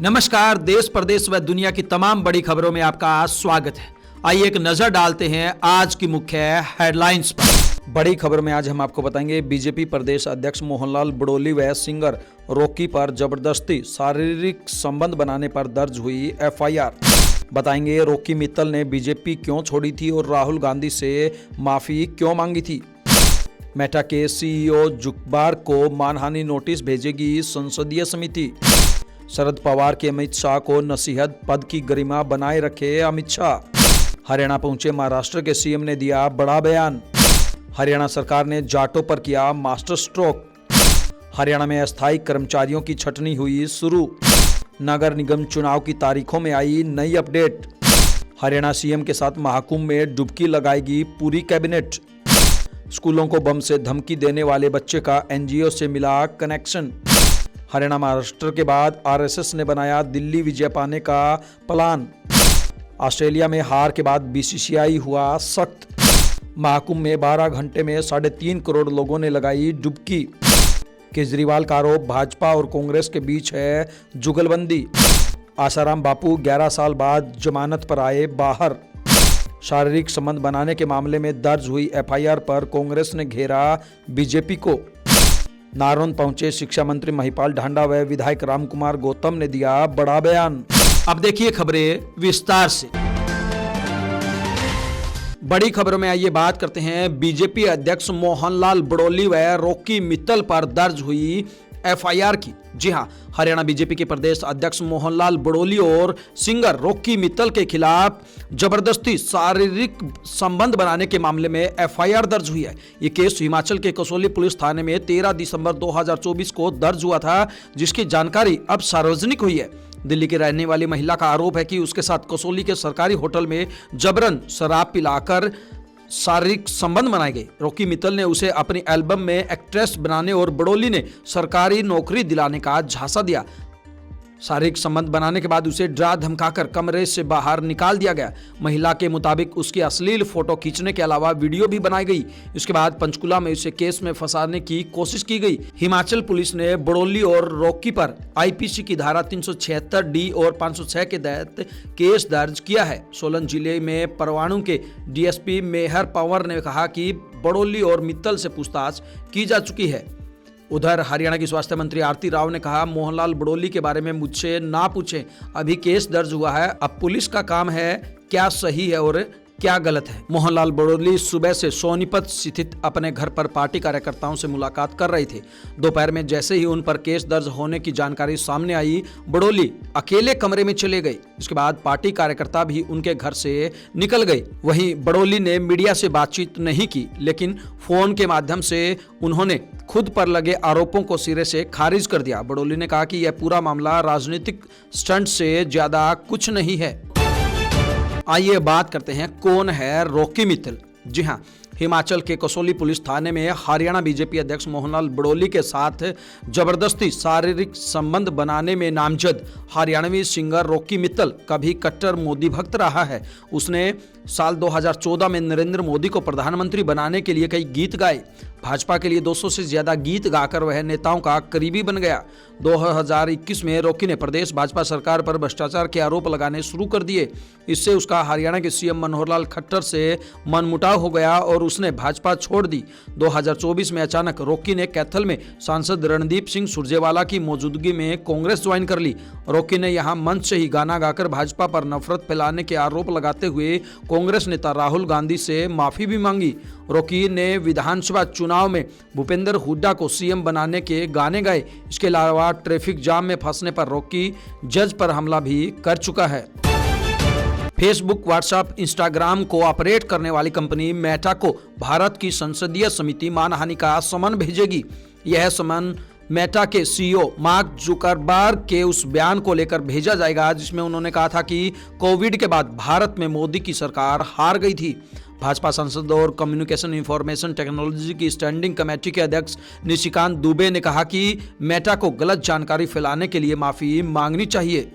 नमस्कार। देश प्रदेश व दुनिया की तमाम बड़ी खबरों में आपका स्वागत है। आइए एक नजर डालते हैं आज की मुख्य हेडलाइंस पर। बड़ी खबर में आज हम आपको बताएंगे बीजेपी प्रदेश अध्यक्ष मोहनलाल बड़ोली व सिंगर रॉकी पर जबरदस्ती शारीरिक संबंध बनाने पर दर्ज हुई एफआईआर। बताएंगे रॉकी मित्तल ने बीजेपी क्यों छोड़ी थी और राहुल गांधी से माफी क्यों मांगी थी। मेटा के सीईओ जुकबार को मानहानि नोटिस भेजेगी संसदीय समिति। शरद पवार के अमित शाह को नसीहत पद की गरिमा बनाए रखे अमित शाह। हरियाणा पहुंचे महाराष्ट्र के सीएम ने दिया बड़ा बयान। हरियाणा सरकार ने जाटों पर किया मास्टर स्ट्रोक। हरियाणा में अस्थायी कर्मचारियों की छटनी हुई शुरू। नगर निगम चुनाव की तारीखों में आई नई अपडेट। हरियाणा सीएम के साथ महाकुंभ में डुबकी लगाएगी पूरी कैबिनेट। स्कूलों को बम से धमकी देने वाले बच्चे का एनजीओ से मिला कनेक्शन। हरियाणा महाराष्ट्र के बाद आरएसएस ने बनाया दिल्ली विजय पाने का प्लान। ऑस्ट्रेलिया में हार के बाद बीसीसीआई हुआ सख्त। महाकुंभ में 12 घंटे में 3.5 करोड़ लोगों ने लगाई डुबकी। केजरीवाल का आरोप भाजपा और कांग्रेस के बीच है जुगलबंदी। आसाराम बापू 11 साल बाद जमानत पर आए बाहर। शारीरिक संबंध बनाने के मामले में दर्ज हुई एफआईआर पर कांग्रेस ने घेरा बीजेपी को। नारनौल पहुंचे शिक्षा मंत्री महिपाल ढांडा व विधायक रामकुमार गौतम ने दिया बड़ा बयान। अब देखिए खबरें विस्तार से। बड़ी खबरों में आइए बात करते हैं बीजेपी अध्यक्ष मोहनलाल बड़ोली व रॉकी मित्तल पर दर्ज हुई एफआईआर की। जी हां, हरियाणा बीजेपी के प्रदेश अध्यक्ष मोहनलाल बड़ोली और सिंगर रॉकी मित्तल के खिलाफ जबरदस्ती शारीरिक संबंध बनाने के मामले में एफआईआर दर्ज हुई है। ये केस हिमाचल के कसौली पुलिस थाने में 13 दिसंबर 2024 को दर्ज हुआ था, जिसकी जानकारी अब सार्वजनिक हुई है। दिल्ली की रहने वाली महिला का आरोप है कि उसके साथ कसौली के सरकारी होटल में जबरन शराब पिलाकर शारीरिक संबंध बनाए गए। रॉकी मित्तल ने उसे अपनी एल्बम में एक्ट्रेस बनाने और बड़ोली ने सरकारी नौकरी दिलाने का झांसा दिया। शारीरिक संबंध बनाने के बाद उसे डरा धमकाकर कमरे से बाहर निकाल दिया गया। महिला के मुताबिक उसकी अश्लील फोटो खींचने के अलावा वीडियो भी बनाई गई। इसके बाद पंचकुला में उसे केस में फंसाने की कोशिश की गई। हिमाचल पुलिस ने बड़ोली और रॉकी पर आईपीसी की धारा 376 डी और 506 के तहत केस दर्ज किया है। सोलन जिले में परवाणु के डीएसपी मेहर पंवर ने कहा कि बड़ोली और मित्तल से पूछताछ की जा चुकी है। उधर हरियाणा की स्वास्थ्य मंत्री आरती राव ने कहा, मोहनलाल बड़ोली के बारे में मुझसे ना पूछें, अभी केस दर्ज हुआ है, अब पुलिस का काम है क्या सही है और क्या गलत है। मोहनलाल बड़ोली सुबह से सोनीपत स्थित अपने घर पर पार्टी कार्यकर्ताओं से मुलाकात कर रहे थे। दोपहर में जैसे ही उन पर केस दर्ज होने की जानकारी सामने आई, बड़ोली अकेले कमरे में चले गए। इसके बाद पार्टी कार्यकर्ता भी उनके घर से निकल गए। वहीं बड़ोली ने मीडिया से बातचीत नहीं की, लेकिन फोन के माध्यम से उन्होंने खुद पर लगे आरोपों को सिरे से खारिज कर दिया। बड़ोली ने कहा कि यह पूरा मामला राजनीतिक स्टंट से ज्यादा कुछ नहीं है। आइए बात करते हैं कौन है रॉकी मित्तल। जी हां, हिमाचल के कसौली पुलिस थाने में हरियाणा बीजेपी अध्यक्ष मोहनलाल बड़ोली के साथ जबरदस्ती शारीरिक संबंध बनाने में नामजद हरियाणवी सिंगर रॉकी मित्तल कभी कट्टर मोदी भक्त रहा है। उसने साल 2014 में नरेंद्र मोदी को प्रधानमंत्री बनाने के लिए कई गीत गाए। भाजपा के लिए 200 से ज्यादा गीत गाकर वह नेताओं का करीबी बन गया। 2021 में रॉकी ने प्रदेश भाजपा सरकार पर भ्रष्टाचार के आरोप लगाने शुरू कर दिए। इससे उसका हरियाणा के सीएम मनोहर लाल खट्टर से मनमुटाव हो गया और उसने भाजपा छोड़ दी। 2024 में अचानक रॉकी ने कैथल में सांसद रणदीप सिंह सुरजेवाला की मौजूदगी में कांग्रेस ज्वाइन कर ली। रॉकी ने यहां मंच से ही गाना गाकर भाजपा पर नफरत फैलाने के आरोप लगाते हुए कांग्रेस नेता राहुल गांधी से माफी भी मांगी। रॉकी ने विधानसभा चुनाव में भूपेंद्र हुड्डा को सीएम बनाने के गाने गाए। इसके अलावा ट्रैफिक जाम में फंसने पर रॉकी जज पर हमला भी कर चुका है। फेसबुक, व्हाट्सएप, इंस्टाग्राम को ऑपरेट करने वाली कंपनी मेटा को भारत की संसदीय समिति मानहानि का समन भेजेगी। यह समन मेटा के सीईओ मार्क जुकरबर्ग के उस बयान को लेकर भेजा जाएगा जिसमें उन्होंने कहा था कि कोविड के बाद भारत में मोदी की सरकार हार गई थी। भाजपा सांसद और कम्युनिकेशन इंफॉर्मेशन टेक्नोलॉजी की स्टैंडिंग कमेटी के अध्यक्ष निशिकांत दुबे ने कहा कि मेटा को गलत जानकारी फैलाने के लिए माफी मांगनी चाहिए।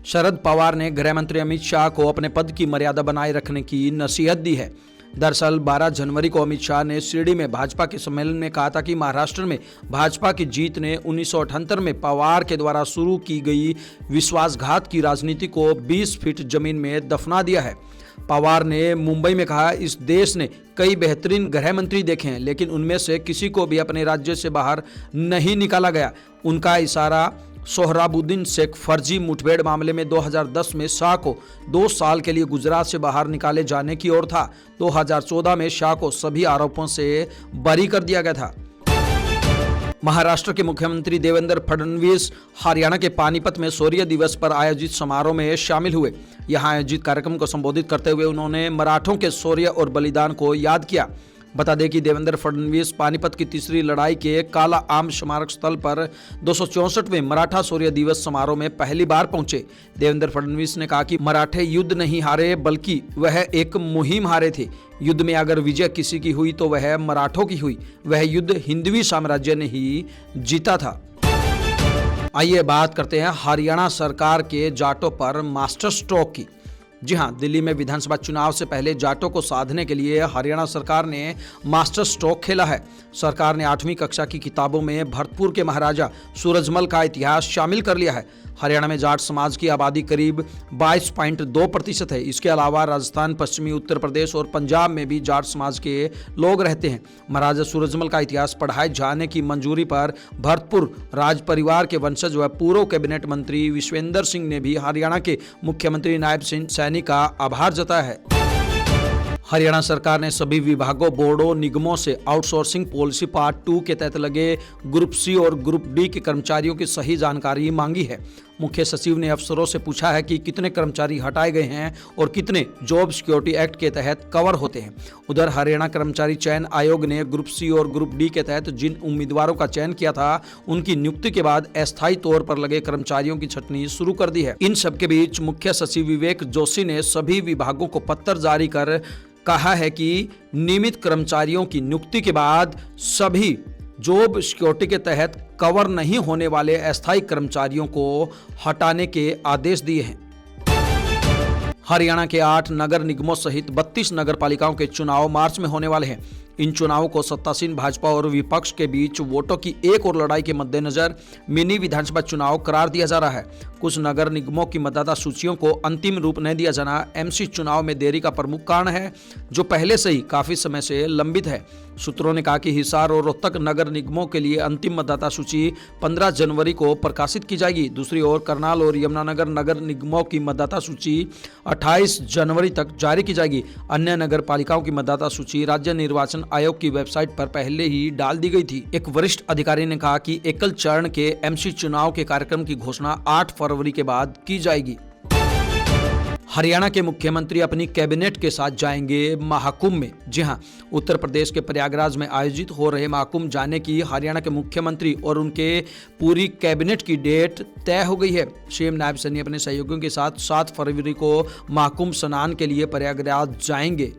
शरद पवार ने गृह मंत्री अमित शाह को अपने पद की मर्यादा बनाए रखने की नसीहत दी है। दरअसल 12 जनवरी को अमित शाह ने शिरडी में भाजपा के सम्मेलन में कहा था कि महाराष्ट्र में भाजपा की जीत ने 1978 में पवार के द्वारा शुरू की गई विश्वासघात की राजनीति को 20 फीट जमीन में दफना दिया है। पवार ने मुंबई में कहा, इस देश ने कई बेहतरीन गृह मंत्री देखे हैं, लेकिन उनमें से किसी को भी अपने राज्य से बाहर नहीं निकाला गया। उनका इशारा सोहराबुद्दीन शेख फर्जी मुठभेड़ मामले में 2010 में शाह को 2 साल के लिए गुजरात से बाहर निकाले जाने की ओर था। 2014 में शाह को सभी आरोपों से बरी कर दिया गया था। महाराष्ट्र के मुख्यमंत्री देवेंद्र फडणवीस हरियाणा के पानीपत में शौर्य दिवस पर आयोजित समारोह में शामिल हुए। यहां आयोजित कार्यक्रम को संबोधित करते हुए उन्होंने मराठों के शौर्य और बलिदान को याद किया। बता दें कि देवेंद्र फडणवीस पानीपत की तीसरी लड़ाई के काला आम स्मारक स्थल पर 264वें मराठा शौर्य दिवस समारोह में पहली बार पहुंचे। देवेंद्र फडणवीस ने कहा कि मराठे युद्ध नहीं हारे, बल्कि वह एक मुहिम हारे थे। युद्ध में अगर विजय किसी की हुई तो वह मराठों की हुई। वह युद्ध हिंदवी साम्राज्य ने ही जीता था। आइए बात करते हैं हरियाणा सरकार के जाटों पर मास्टर स्ट्रोक की। जी हां, दिल्ली में विधानसभा चुनाव से पहले जाटों को साधने के लिए हरियाणा सरकार ने मास्टर स्ट्रोक खेला है। सरकार ने 8वीं कक्षा की किताबों में भरतपुर के महाराजा सूरजमल का इतिहास शामिल कर लिया है। हरियाणा में जाट समाज की आबादी करीब 22.2% है। इसके अलावा राजस्थान, पश्चिमी उत्तर प्रदेश और पंजाब में भी जाट समाज के लोग रहते हैं। महाराजा सूरजमल का इतिहास पढ़ाए जाने की मंजूरी पर भरतपुर राज परिवार के वंशज व पूर्व कैबिनेट मंत्री विश्वेंद्र सिंह ने भी हरियाणा के मुख्यमंत्री नायब सिंह सैनी का आभार जताया है। हरियाणा सरकार ने सभी विभागों, बोर्डों, निगमों से आउटसोर्सिंग पॉलिसी पार्ट 2 के तहत लगे ग्रुप सी और ग्रुप डी के कर्मचारियों की सही जानकारी मांगी है। मुख्य सचिव ने अफसरों से पूछा है कि कितने कर्मचारी हटाए गए हैं और कितने जॉब सिक्योरिटी एक्ट के तहत कवर होते हैं। उधर हरियाणा कर्मचारी चयन आयोग ने ग्रुप सी और ग्रुप डी के तहत जिन उम्मीदवारों का चयन किया था, उनकी नियुक्ति के बाद अस्थायी तौर पर लगे कर्मचारियों की छंटनी शुरू कर दी है। इन सबके बीच मुख्य सचिव विवेक जोशी ने सभी विभागों को पत्र जारी कर कहा है कि नियमित कर्मचारियों की नियुक्ति के बाद सभी जॉब सिक्योरिटी के तहत कवर नहीं होने वाले अस्थायी कर्मचारियों को हटाने के आदेश दिए हैं। हरियाणा के 8 नगर निगमों सहित 32 नगर पालिकाओं के चुनाव मार्च में होने वाले हैं। इन चुनावों को सत्तासीन भाजपा और विपक्ष के बीच वोटों की एक और लड़ाई के मद्देनजर मिनी विधानसभा चुनाव करार दिया जा रहा है। कुछ नगर निगमों की मतदाता सूचियों को अंतिम रूप नहीं दिया जाना एमसी चुनाव में देरी का प्रमुख कारण है, जो पहले से ही काफी समय से लंबित है। सूत्रों ने कहा कि हिसार और रोहतक नगर निगमों के लिए अंतिम मतदाता सूची 15 जनवरी को प्रकाशित की जाएगी। दूसरी ओर करनाल और यमुनानगर नगर निगमों की मतदाता सूची 28 जनवरी तक जारी की जाएगी। अन्य नगर पालिकाओं की मतदाता सूची राज्य निर्वाचन आयोग की वेबसाइट पर पहले ही डाल दी गई थी। एक वरिष्ठ अधिकारी ने कहा कि एकल चरण के एमसी चुनाव के कार्यक्रम की घोषणा 8 फरवरी के बाद की जाएगी। हरियाणा के मुख्यमंत्री अपनी कैबिनेट के साथ जाएंगे महाकुंभ में। जी हां, उत्तर प्रदेश के प्रयागराज में आयोजित हो रहे महाकुंभ जाने की हरियाणा के मुख्यमंत्री और उनके पूरी कैबिनेट की डेट तय हो गई है। सीएम नायब सैनी अपने सहयोगियों के साथ 7 फरवरी को महाकुंभ स्नान के लिए प्रयागराज जाएंगे।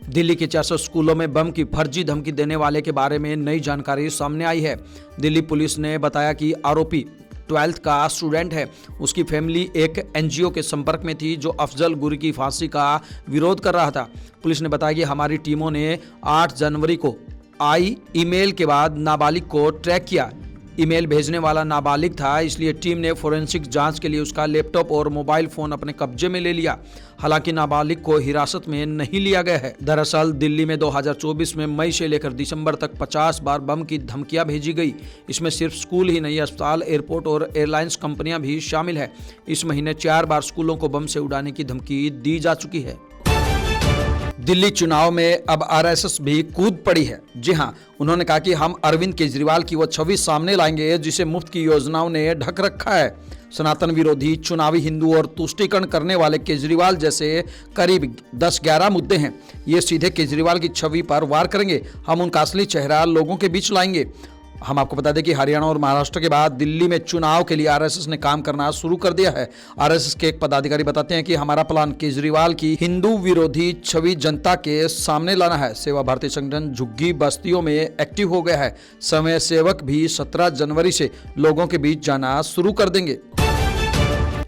दिल्ली के 400 स्कूलों में बम की फर्जी धमकी देने वाले के बारे में नई जानकारी सामने आई है। दिल्ली पुलिस ने बताया कि आरोपी 12th का स्टूडेंट है। उसकी फैमिली एक एनजीओ के संपर्क में थी जो अफजल गुरी की फांसी का विरोध कर रहा था। पुलिस ने बताया कि हमारी टीमों ने 8 जनवरी को आई ईमेल के बाद नाबालिग को ट्रैक किया। ईमेल भेजने वाला नाबालिग था, इसलिए टीम ने फोरेंसिक जांच के लिए उसका लैपटॉप और मोबाइल फोन अपने कब्जे में ले लिया। हालांकि नाबालिग को हिरासत में नहीं लिया गया है। दरअसल दिल्ली में 2024 में मई से लेकर दिसंबर तक 50 बार बम की धमकियां भेजी गई। इसमें सिर्फ स्कूल ही नहीं, अस्पताल, एयरपोर्ट और एयरलाइंस कंपनियां भी शामिल है। इस महीने 4 बार स्कूलों को बम से उड़ाने की धमकी दी जा चुकी है। दिल्ली चुनाव में अब आरएसएस भी कूद पड़ी है। जी हां, उन्होंने कहा कि हम अरविंद केजरीवाल की वो छवि सामने लाएंगे जिसे मुफ्त की योजनाओं ने ढक रखा है। सनातन विरोधी, चुनावी हिंदू और तुष्टीकरण करने वाले केजरीवाल जैसे करीब 10-11 मुद्दे हैं। ये सीधे केजरीवाल की छवि पर वार करेंगे। हम उनका असली चेहरा लोगों के बीच लाएंगे। हम आपको बता दें कि हरियाणा और महाराष्ट्र के बाद दिल्ली में चुनाव के लिए आरएसएस ने काम करना शुरू कर दिया है। आरएसएस के एक पदाधिकारी बताते हैं कि हमारा प्लान केजरीवाल की हिंदू विरोधी छवि जनता के सामने लाना है। सेवा भारती संगठन झुग्गी बस्तियों में एक्टिव हो गया है। समय सेवक भी 17 जनवरी से लोगों के बीच जाना शुरू कर देंगे।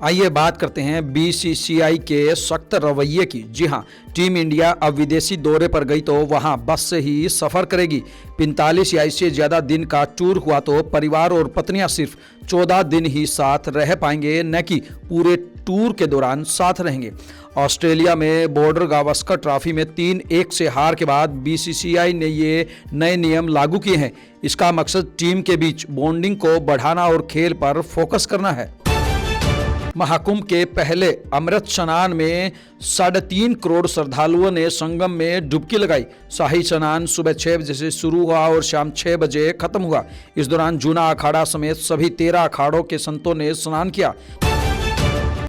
आइए बात करते हैं बीसीसीआई के सख्त रवैये की। जी हां, टीम इंडिया अब विदेशी दौरे पर गई तो वहां बस से ही सफर करेगी। 45 या इससे ज्यादा दिन का टूर हुआ तो परिवार और पत्नियां सिर्फ 14 दिन ही साथ रह पाएंगे, न कि पूरे टूर के दौरान साथ रहेंगे। ऑस्ट्रेलिया में बॉर्डर गावस्कर ट्रॉफी में 3-1 से हार के बाद बीसीसीआई ने ये नए नियम लागू किए हैं। इसका मकसद टीम के बीच बॉन्डिंग को बढ़ाना और खेल पर फोकस करना है। महाकुंभ के पहले अमृत स्नान में 3.5 करोड़ श्रद्धालुओं ने संगम में डुबकी लगाई। शाही स्नान सुबह 6 बजे से शुरू हुआ और शाम 6 बजे खत्म हुआ। इस दौरान जूना अखाड़ा समेत सभी 13 अखाड़ों के संतों ने स्नान किया।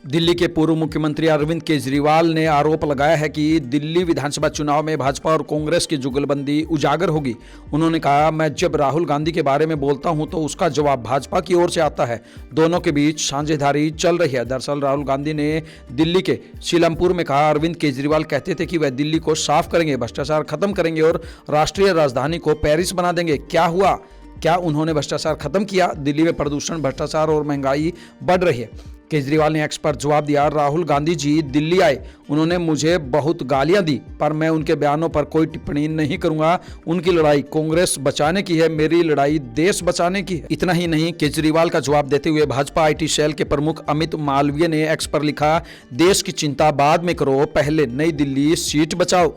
दिल्ली के पूर्व मुख्यमंत्री अरविंद केजरीवाल ने आरोप लगाया है कि दिल्ली विधानसभा चुनाव में भाजपा और कांग्रेस की जुगलबंदी उजागर होगी। उन्होंने कहा, मैं जब राहुल गांधी के बारे में बोलता हूं तो उसका जवाब भाजपा की ओर से आता है। दोनों के बीच साझेदारी चल रही है। दरअसल राहुल गांधी ने दिल्ली के सीलमपुर में कहा, अरविंद केजरीवाल कहते थे कि वह दिल्ली को साफ करेंगे, भ्रष्टाचार खत्म करेंगे और राष्ट्रीय राजधानी को पेरिस बना देंगे। क्या हुआ? क्या उन्होंने भ्रष्टाचार खत्म किया? दिल्ली में प्रदूषण, भ्रष्टाचार और महंगाई बढ़ रही है। केजरीवाल ने एक्स पर जवाब दिया, राहुल गांधी जी दिल्ली आए, उन्होंने मुझे बहुत गालियां दी, पर मैं उनके बयानों पर कोई टिप्पणी नहीं करूंगा। उनकी लड़ाई कांग्रेस बचाने की है, मेरी लड़ाई देश बचाने की है। इतना ही नहीं, केजरीवाल का जवाब देते हुए भाजपा IT सेल के प्रमुख अमित मालवीय ने एक्स पर लिखा, देश की चिंता बाद में करो, पहले नई दिल्ली सीट बचाओ।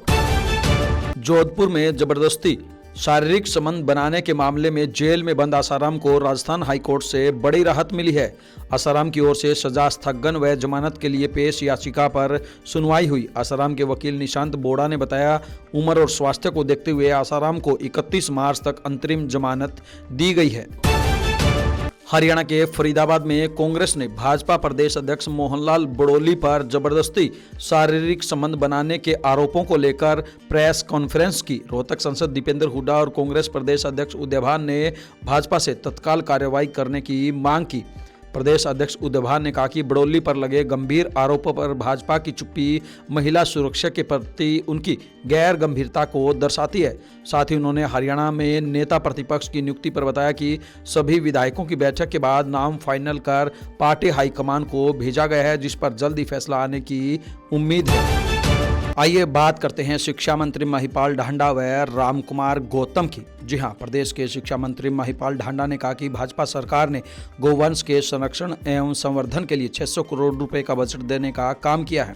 जोधपुर में जबरदस्ती शारीरिक संबंध बनाने के मामले में जेल में बंद आसाराम को राजस्थान हाईकोर्ट से बड़ी राहत मिली है। आसाराम की ओर से सजा स्थगन व जमानत के लिए पेश याचिका पर सुनवाई हुई। आसाराम के वकील निशांत बोड़ा ने बताया, उम्र और स्वास्थ्य को देखते हुए आसाराम को 31 मार्च तक अंतरिम जमानत दी गई है। हरियाणा के फरीदाबाद में कांग्रेस ने भाजपा प्रदेश अध्यक्ष मोहनलाल बड़ोली पर जबरदस्ती शारीरिक संबंध बनाने के आरोपों को लेकर प्रेस कॉन्फ्रेंस की। रोहतक सांसद दीपेंद्र हुड्डा और कांग्रेस प्रदेश अध्यक्ष उदयभान ने भाजपा से तत्काल कार्रवाई करने की मांग की। प्रदेश अध्यक्ष उदयभान ने कहा कि बड़ोली पर लगे गंभीर आरोपों पर भाजपा की चुप्पी महिला सुरक्षा के प्रति उनकी गैर गंभीरता को दर्शाती है। साथ ही उन्होंने हरियाणा में नेता प्रतिपक्ष की नियुक्ति पर बताया कि सभी विधायकों की बैठक के बाद नाम फाइनल कर पार्टी हाईकमान को भेजा गया है, जिस पर जल्द ही फैसला आने की उम्मीद है। आइए बात करते हैं शिक्षा मंत्री महिपाल ढांडा व रामकुमार गौतम की। जी हां, प्रदेश के शिक्षा मंत्री महिपाल ढांडा ने कहा कि भाजपा सरकार ने गौवंश के संरक्षण एवं संवर्धन के लिए 600 करोड़ रुपए का बजट देने का काम किया है।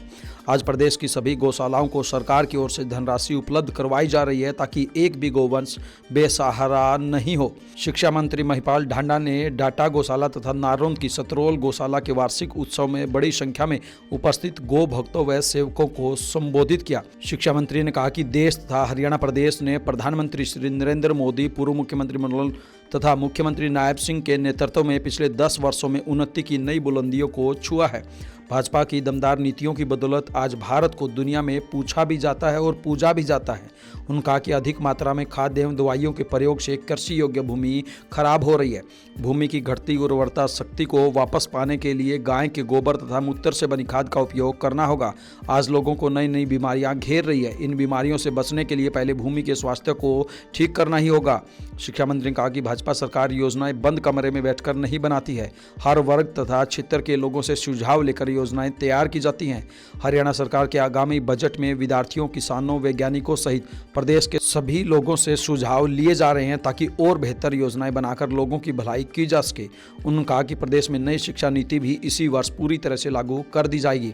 आज प्रदेश की सभी गौशालाओं को सरकार की ओर से धनराशि उपलब्ध करवाई जा रही है ताकि एक भी गौवंश बेसहारा नहीं हो। शिक्षा मंत्री महिपाल ढांडा ने डाटा गौशाला तथा नारनौंद की सतरोल गौशाला के वार्षिक उत्सव में बड़ी संख्या में उपस्थित गौ भक्तों व सेवकों को संबोधित किया। शिक्षा मंत्री ने कहा कि देश तथा हरियाणा प्रदेश ने प्रधानमंत्री श्री नरेंद्र मोदी, पूर्व मुख्यमंत्री मनोहर तथा मुख्यमंत्री नायब सिंह के नेतृत्व में पिछले 10 वर्षों में उन्नति की नई बुलंदियों को छुआ है। भाजपा की दमदार नीतियों की बदौलत आज भारत को दुनिया में पूछा भी जाता है और पूजा भी जाता है। उन्होंने कहा कि अधिक मात्रा में खाद्य एवं दवाइयों के प्रयोग से कृषि योग्य भूमि खराब हो रही है। भूमि की घटती उर्वरता शक्ति को वापस पाने के लिए गाय के गोबर तथा मूत्र से बनी खाद का उपयोग करना होगा। आज लोगों को नई नई बीमारियां घेर रही है। इन बीमारियों से बचने के लिए पहले भूमि के स्वास्थ्य को ठीक करना ही होगा। शिक्षा मंत्री ने कहा कि भाजपा सरकार योजनाएं बंद कमरे में बैठकर नहीं बनाती है। हर वर्ग तथा क्षेत्र के लोगों से सुझाव लेकर योजनाएं तैयार की जाती हैं। हरियाणा सरकार के आगामी बजट में विद्यार्थियों, किसानों, वैज्ञानिकों सहित प्रदेश के सभी लोगों से सुझाव लिए जा रहे हैं ताकि और बेहतर योजनाएं बनाकर लोगों की भलाई की जा सके। उन्होंने कहा कि प्रदेश में नई शिक्षा नीति भी इसी वर्ष पूरी तरह से लागू कर दी जाएगी।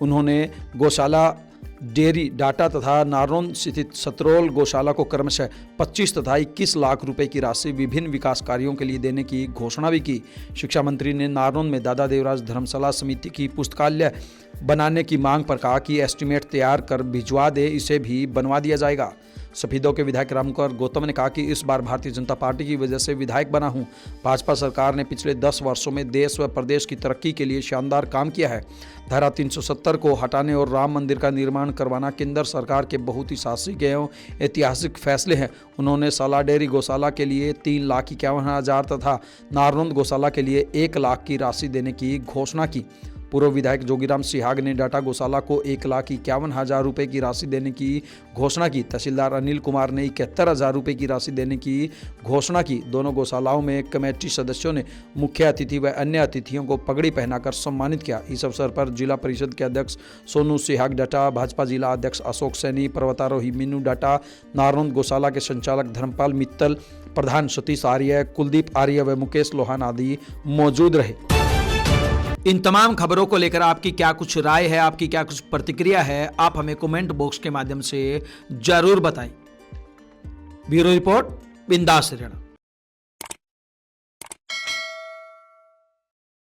उन्होंने गौशाला, डेयरी, डाटा तथा नारनौंद स्थित सतरोल गौशाला को क्रमशः 25 तथा 21 लाख रुपए की राशि विभिन्न विकास कार्यों के लिए देने की घोषणा भी की। शिक्षा मंत्री ने नारनौंद में दादा देवराज धर्मशाला समिति की पुस्तकालय बनाने की मांग पर कहा कि एस्टीमेट तैयार कर भिजवा दे, इसे भी बनवा दिया जाएगा। सफीदों के विधायक रामकुमार गौतम ने कहा कि इस बार भारतीय जनता पार्टी की वजह से विधायक बना हूं। भाजपा सरकार ने पिछले 10 वर्षों में देश व प्रदेश की तरक्की के लिए शानदार काम किया है। धारा 370 को हटाने और राम मंदिर का निर्माण करवाना केंद्र सरकार के बहुत ही साहसिक एवं ऐतिहासिक फैसले हैं। उन्होंने साला डेयरी गौशाला के लिए 3,51,000 तथा नारनौंद गौशाला के लिए 1 लाख की राशि देने की घोषणा की। पूर्व विधायक जोगीराम सिहाग ने डाटा गौशाला को 1,51,000 रुपये की राशि देने की घोषणा की। तहसीलदार अनिल कुमार ने 71,000 रुपये की राशि देने की घोषणा की। दोनों गौशालाओं में कमेटी सदस्यों ने मुख्य अतिथि व अन्य अतिथियों को पगड़ी पहनाकर सम्मानित किया। इस अवसर पर जिला परिषद के अध्यक्ष सोनू सिहाग डाटा, भाजपा जिला अध्यक्ष अशोक सैनी, पर्वतारोही मीनू डाटा, नारनौंद गौशाला के संचालक धर्मपाल मित्तल, प्रधान सतीश आर्य, कुलदीप आर्य व मुकेश लोहान आदि मौजूद रहे। इन तमाम खबरों को लेकर आपकी क्या कुछ राय है, आपकी क्या कुछ प्रतिक्रिया है, आप हमें कमेंट बॉक्स के माध्यम से जरूर बताएं। ब्यूरो रिपोर्ट, बिंदास हरियाणा।